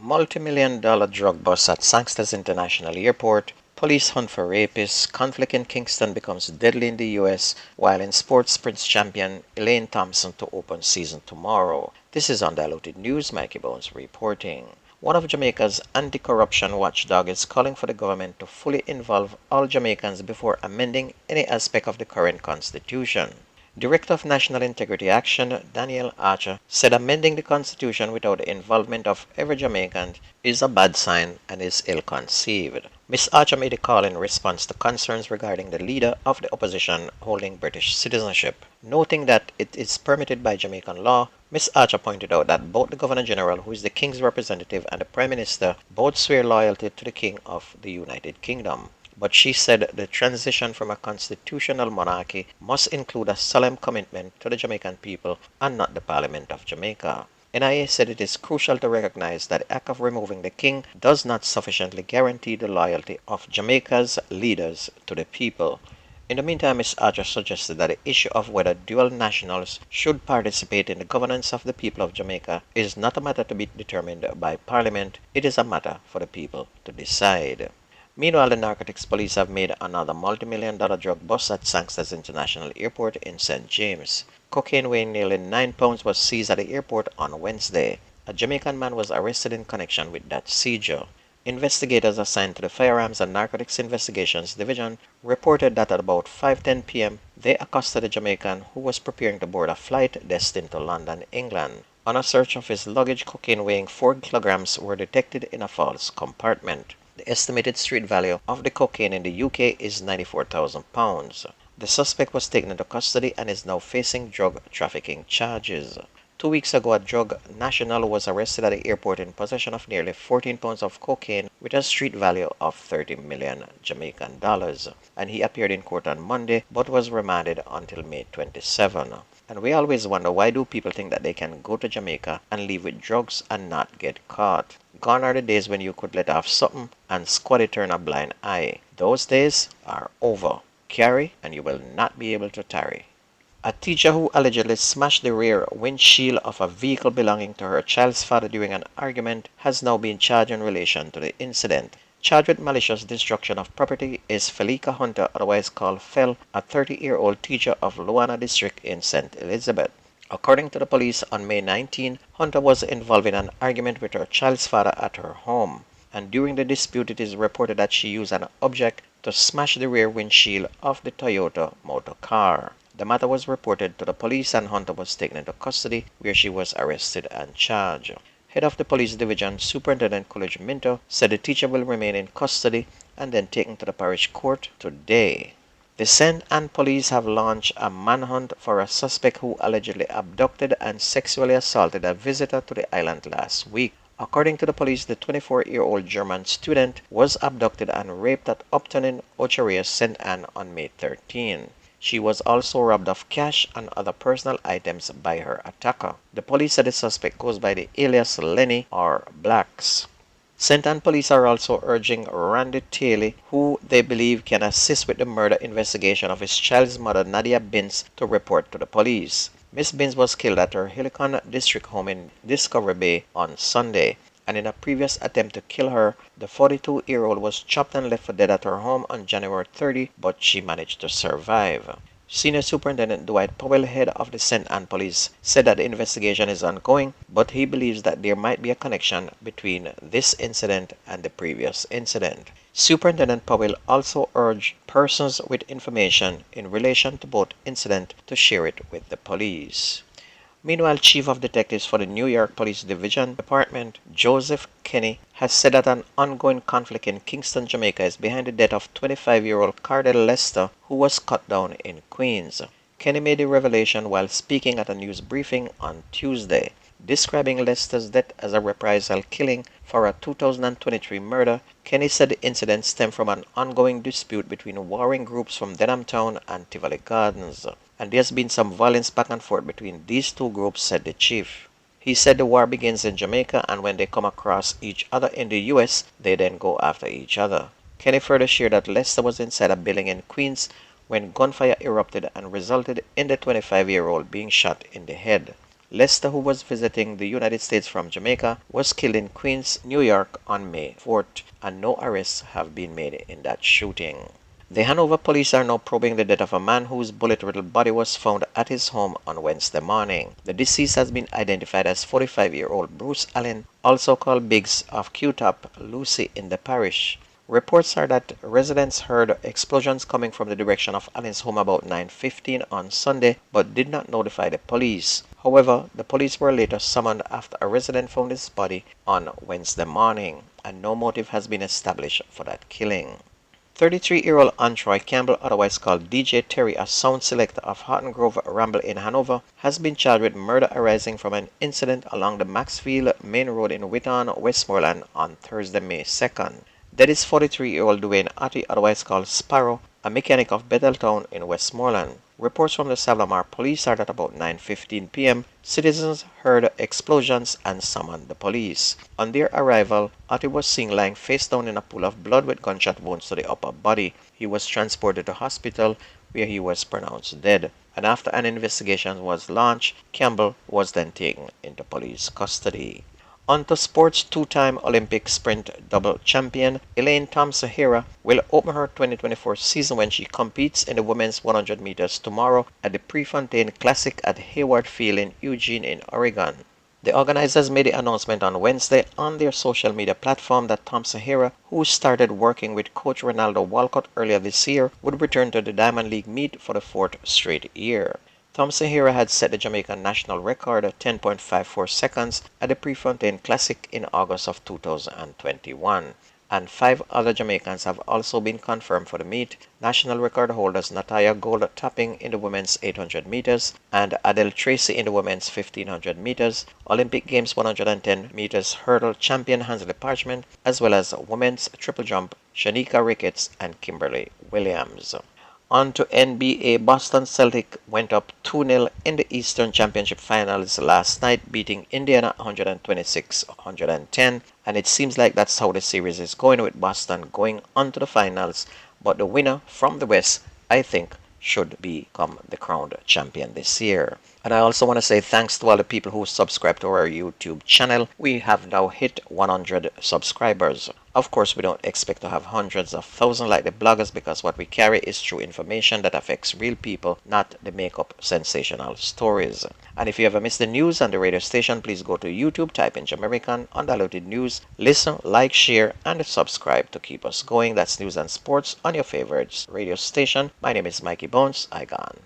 Multi-million-dollar drug bust at Sangster International Airport, police hunt for rapists, conflict in Kingston becomes deadly in the US, while in sports Prince Champion Elaine Thompson to open season tomorrow. This is Undiluted News, Mikey Bones reporting. One of Jamaica's anti-corruption watchdog is calling for the government to fully involve all Jamaicans before amending any aspect of the current constitution. Director of National Integrity Action, Daniel Archer, said amending the Constitution without the involvement of every Jamaican is a bad sign and is ill-conceived. Ms. Archer made the call in response to concerns regarding the leader of the opposition holding British citizenship. Noting that it is permitted by Jamaican law, Ms. Archer pointed out that both the Governor-General, who is the King's representative, and the Prime Minister both swear loyalty to the King of the United Kingdom. But she said the transition from a constitutional monarchy must include a solemn commitment to the Jamaican people and not the Parliament of Jamaica. NIA said it is crucial to recognize that the act of removing the king does not sufficiently guarantee the loyalty of Jamaica's leaders to the people. In the meantime, Ms. Archer suggested that the issue of whether dual nationals should participate in the governance of the people of Jamaica is not a matter to be determined by Parliament, it is a matter for the people to decide. Meanwhile, the narcotics police have made another multi-million-dollar drug bust at Sangster International Airport in St. James. Cocaine weighing nearly 9 pounds was seized at the airport on Wednesday. A Jamaican man was arrested in connection with that seizure. Investigators assigned to the Firearms and Narcotics Investigations Division reported that at about 5:10 p.m. they accosted a Jamaican who was preparing to board a flight destined to London, England. On a search of his luggage, cocaine weighing 4 kilograms were detected in a false compartment. The estimated street value of the cocaine in the UK is £94,000. The suspect was taken into custody and is now facing drug trafficking charges. 2 weeks ago, a drug national was arrested at the airport in possession of nearly 14 pounds of cocaine with a street value of 30 million Jamaican dollars, and he appeared in court on Monday but was remanded until May 27. And we always wonder, why do people think that they can go to Jamaica and leave with drugs and not get caught? Gone are the days when you could let off something and squatty turn a blind eye. Those days are over. Carry and you will not be able to tarry. A teacher who allegedly smashed the rear windshield of a vehicle belonging to her child's father during an argument has now been charged in relation to the incident. Charged with malicious destruction of property is Felica Hunter, otherwise called Fel, a 30-year-old teacher of Luana District in St. Elizabeth. According to the police, on May 19, Hunter was involved in an argument with her child's father at her home, and during the dispute it is reported that she used an object to smash the rear windshield of the Toyota motor car. The matter was reported to the police and Hunter was taken into custody, where she was arrested and charged. Head of the Police Division, Superintendent Coolidge Minto, said the teacher will remain in custody and then taken to the parish court today. The St. Anne police have launched a manhunt for a suspect who allegedly abducted and sexually assaulted a visitor to the island last week. According to the police, the 24-year-old German student was abducted and raped at Upton in Ocheria, St. Anne on May 13. She was also robbed of cash and other personal items by her attacker. The police said the suspect goes by the alias Lenny or Blacks. St. Anne police are also urging Randy Taylor, who they believe can assist with the murder investigation of his child's mother Nadia Binns, to report to the police. Miss Binns was killed at her Helicon district home in Discovery Bay on Sunday, and in a previous attempt to kill her, the 42-year-old was chopped and left for dead at her home on January 30, but she managed to survive. Senior Superintendent Dwight Powell, head of the St. Anne Police, said that the investigation is ongoing, but he believes that there might be a connection between this incident and the previous incident. Superintendent Powell also urged persons with information in relation to both incidents to share it with the police. Meanwhile, Chief of Detectives for the New York Police Division Department, Joseph Kenny, has said that an ongoing conflict in Kingston, Jamaica is behind the death of 25-year-old Cardell Lester, who was cut down in Queens. Kenny made the revelation while speaking at a news briefing on Tuesday. Describing Lester's death as a reprisal killing for a 2023 murder, Kenny said the incident stemmed from an ongoing dispute between warring groups from Denham Town and Tivoli Gardens, and there's been some violence back and forth between these two groups, said the chief. He said the war begins in Jamaica, and when they come across each other in the US, they then go after each other. Kenny further shared that Lester was inside a building in Queens when gunfire erupted and resulted in the 25-year-old being shot in the head. Lester, who was visiting the United States from Jamaica, was killed in Queens, New York on May 4th, and no arrests have been made in that shooting. The Hanover police are now probing the death of a man whose bullet-riddled body was found at his home on Wednesday morning. The deceased has been identified as 45-year-old Bruce Allen, also called Biggs of Q-Top, Lucy in the parish. Reports are that residents heard explosions coming from the direction of Allen's home about 9:15 on Sunday, but did not notify the police. However, the police were later summoned after a resident found his body on Wednesday morning, and no motive has been established for that killing. 33-year-old Antroy Campbell, otherwise called DJ Terry, a sound selector of Horton Grove Ramble in Hanover, has been charged with murder arising from an incident along the Maxfield Main Road in Whitton, Westmoreland on Thursday, May 2nd. That is 43-year-old Dwayne Otti, otherwise called Sparrow, a mechanic of Betheltown in Westmoreland. Reports from the Savlamar police are that about 9:15 p.m., citizens heard explosions and summoned the police. On their arrival, Otti was seen lying face down in a pool of blood with gunshot wounds to the upper body. He was transported to hospital where he was pronounced dead, and after an investigation was launched, Campbell was then taken into police custody. On to sports, two-time Olympic sprint double champion Elaine Thompson will open her 2024 season when she competes in the women's 100 meters tomorrow at the Prefontaine Classic at Hayward Field in Eugene in Oregon. The organizers made the announcement on Wednesday on their social media platform that Thompson, who started working with coach Ronaldo Walcott earlier this year, would return to the Diamond League meet for the fourth straight year. Thompson had set the Jamaican national record at 10.54 seconds at the Prefontaine Classic in August of 2021, and 5 other Jamaicans have also been confirmed for the meet. National record holders Nataya Gold Tapping in the women's 800 meters and Adele Tracy in the women's 1500 meters, Olympic Games 110 meters hurdle champion Hansley Parchment, as well as women's triple jump Shanika Ricketts and Kimberly Williams. On to NBA, Boston Celtics went up 2-0 in the Eastern Championship Finals last night, beating Indiana 126-110, and it seems like that's how the series is going, with Boston going on to the finals, but the winner from the West, I think, should become the crowned champion this year. And I also want to say thanks to all the people who subscribe to our YouTube channel. We have now hit 100 subscribers. Of course, we don't expect to have hundreds of thousands like the bloggers, because what we carry is true information that affects real people, not the make-up sensational stories. And if you ever miss the news on the radio station, please go to YouTube, type in Jamerican Undiluted News, listen, like, share, and subscribe to keep us going. That's news and sports on your favorite radio station. My name is Mikey Bones. I gone.